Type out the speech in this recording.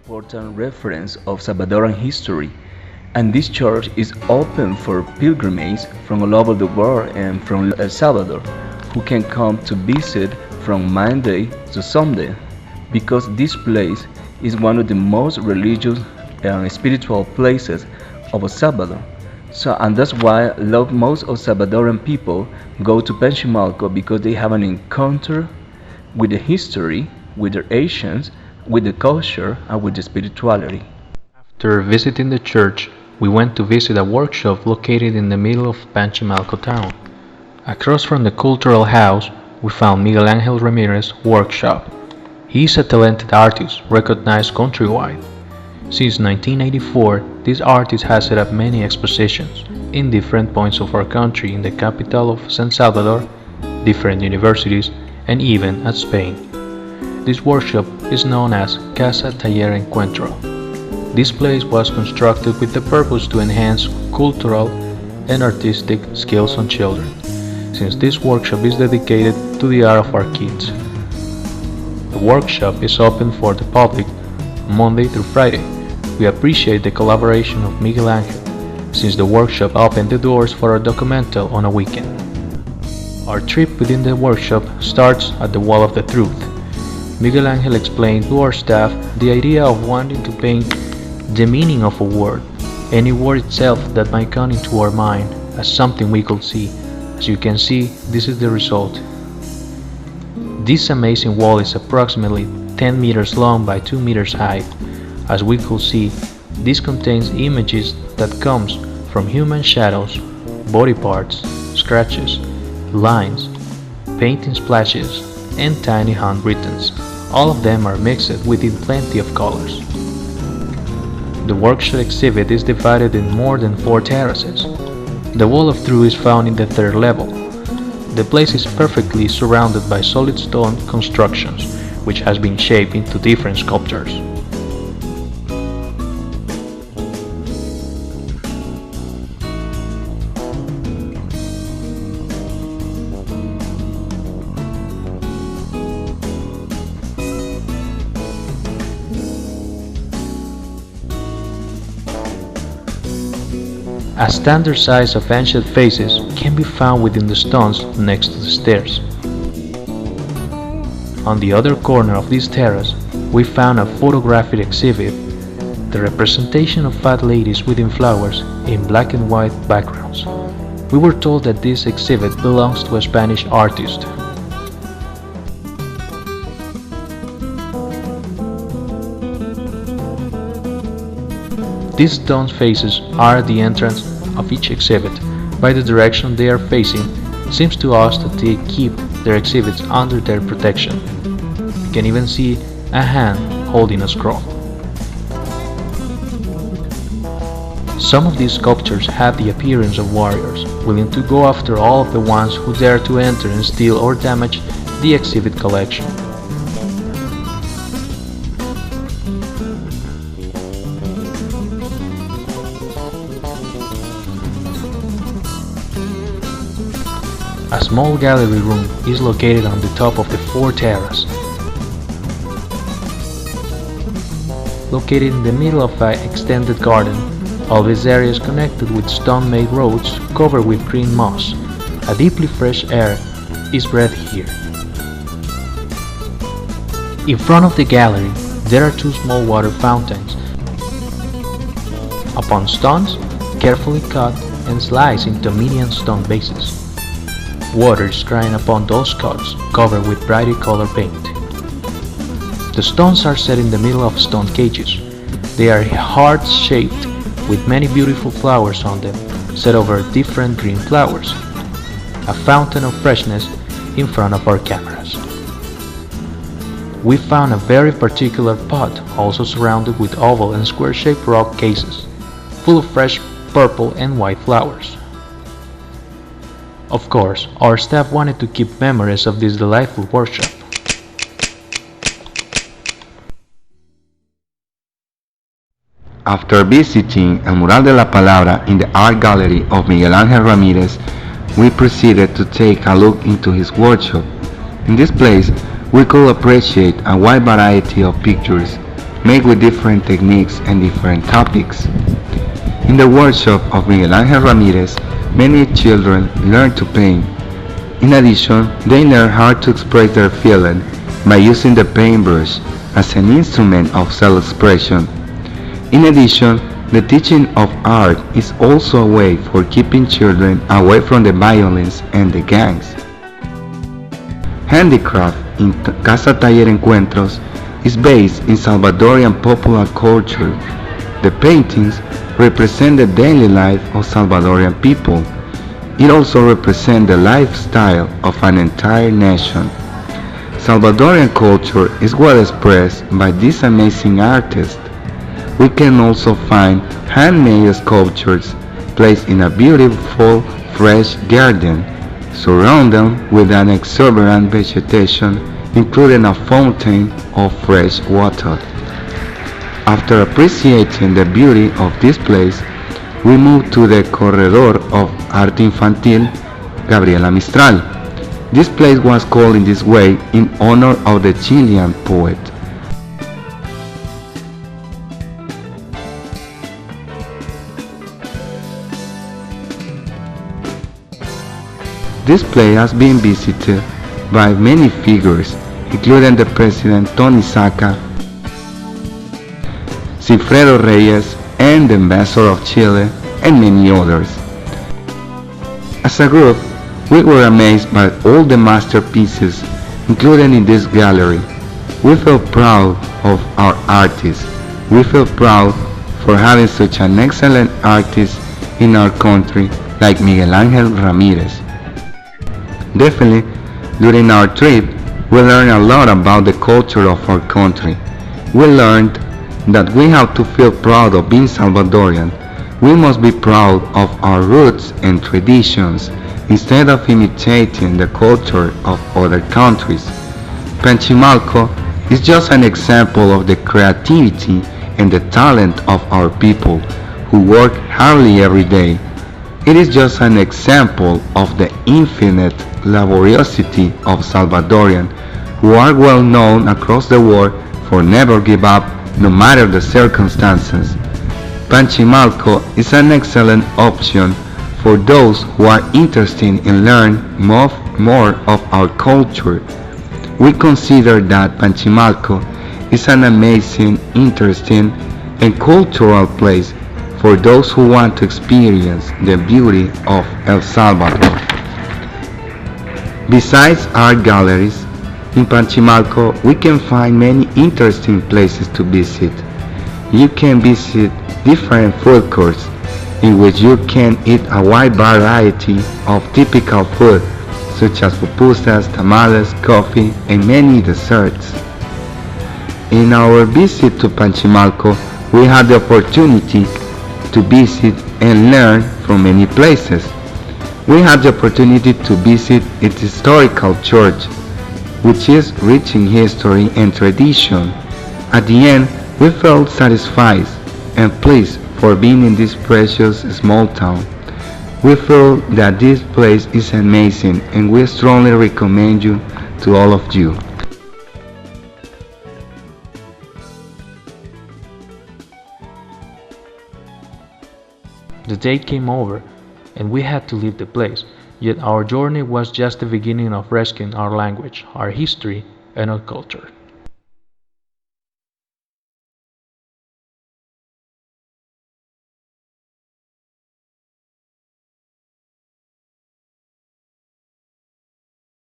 important reference of Salvadoran history, and this church is open for pilgrims from all over the world and from El Salvador who can come to visit from Monday to Sunday because this place is one of the most religious and spiritual places of El Salvador. So, and that's why most of Salvadoran people go to Panchimalco because they have an encounter with the history, with their ancients, with the culture, and with the spirituality. After visiting the church, we went to visit a workshop located in the middle of Panchimalco town. Across from the cultural house, we found Miguel Angel Ramirez workshop. He is a talented artist recognized countrywide. Since 1984, this artist has set up many expositions in different points of our country, in the capital of San Salvador, different universities, and even at Spain. This workshop is known as Casa Encuentro. This place was constructed with the purpose to enhance cultural and artistic skills on children, since this workshop is dedicated to the art of our kids. The workshop is open for the public Monday through Friday. We appreciate the collaboration of Miguel Angel, since the workshop opened the doors for a documental on a weekend. Our trip within the workshop starts at the Wall of the Truth. Miguel Angel explained to our staff the idea of wanting to paint the meaning of a word, any word itself that might come into our mind as something we could see. As you can see, this is the result. This amazing wall is approximately 10 meters long by 2 meters high. As we could see, this contains images that comes from human shadows, body parts, scratches, lines, painting splashes, and tiny handwrittens. All of them are mixed within plenty of colors. The workshop exhibit is divided in more than 4 terraces. The Wall of Truth is found in the 3rd level. The place is perfectly surrounded by solid stone constructions, which has been shaped into different sculptures. A standard size of ancient faces can be found within the stones next to the stairs. On the other corner of this terrace, we found a photographic exhibit, the representation of fat ladies within flowers in black and white backgrounds. We were told that this exhibit belongs to a Spanish artist. These stone faces are at the entrance of each exhibit. By the direction they are facing, it seems to us that they keep their exhibits under their protection. You can even see a hand holding a scroll. Some of these sculptures have the appearance of warriors, willing to go after all of the ones who dare to enter and steal or damage the exhibit collection. A small gallery room is located on the top of the 4th terrace. Located in the middle of an extended garden, all this area is connected with stone-made roads covered with green moss. A deeply fresh air is breathed here. In front of the gallery, there are 2 small water fountains. Upon stones, carefully cut and sliced into median stone bases. Water is drying upon those cuts, covered with brightly colored paint. The stones are set in the middle of stone cages. They are heart-shaped with many beautiful flowers on them, set over different green flowers. A fountain of freshness in front of our cameras. We found a very particular pot, also surrounded with oval and square-shaped rock cases, full of fresh purple and white flowers. Of course, our staff wanted to keep memories of this delightful workshop. After visiting El Mural de la Palabra in the art gallery of Miguel Angel Ramirez, we proceeded to take a look into his workshop. In this place, we could appreciate a wide variety of pictures, made with different techniques and different topics. In the workshop of Miguel Angel Ramirez, many children learn to paint. In addition, they learn how to express their feeling by using the paintbrush as an instrument of self-expression. In addition, the teaching of art is also a way for keeping children away from the violence and the gangs. Handicraft in Casa Encuentros is based in Salvadorian popular culture. The paintings represent the daily life of Salvadorian people. It also represents the lifestyle of an entire nation. Salvadorian culture is well expressed by these amazing artists. We can also find handmade sculptures placed in a beautiful fresh garden, surrounded with an exuberant vegetation, including a fountain of fresh water. After appreciating the beauty of this place, we move to the Corredor of Arte Infantil Gabriela Mistral. This place was called in this way in honor of the Chilean poet. This place has been visited by many figures, including the President Tony Saca, Cifredo Reyes, and the Ambassador of Chile, and many others. As a group, we were amazed by all the masterpieces included in this gallery. We feel proud of our artists. We feel proud for having such an excellent artist in our country like Miguel Angel Ramirez. Definitely, during our trip, we learned a lot about the culture of our country. We learned that we have to feel proud of being Salvadorian. We must be proud of our roots and traditions instead of imitating the culture of other countries. Panchimalco is just an example of the creativity and the talent of our people who work hardly every day. It is just an example of the infinite laboriosity of Salvadorians who are well known across the world for never give up no matter the circumstances. Panchimalco is an excellent option for those who are interested in learning more of our culture. We consider that Panchimalco is an amazing, interesting, and cultural place for those who want to experience the beauty of El Salvador. Besides art galleries, in Panchimalco we can find many interesting places to visit. You can visit different food courts in which you can eat a wide variety of typical food such as pupusas, tamales, coffee, and many desserts. In our visit to Panchimalco, we had the opportunity to visit and learn from many places. We had the opportunity to visit its historical church, which is rich in history and tradition. At the end, we felt satisfied and pleased for being in this precious small town. We feel that this place is amazing and we strongly recommend you to all of you. The day came over, and we had to leave the place, yet our journey was just the beginning of rescuing our language, our history, and our culture.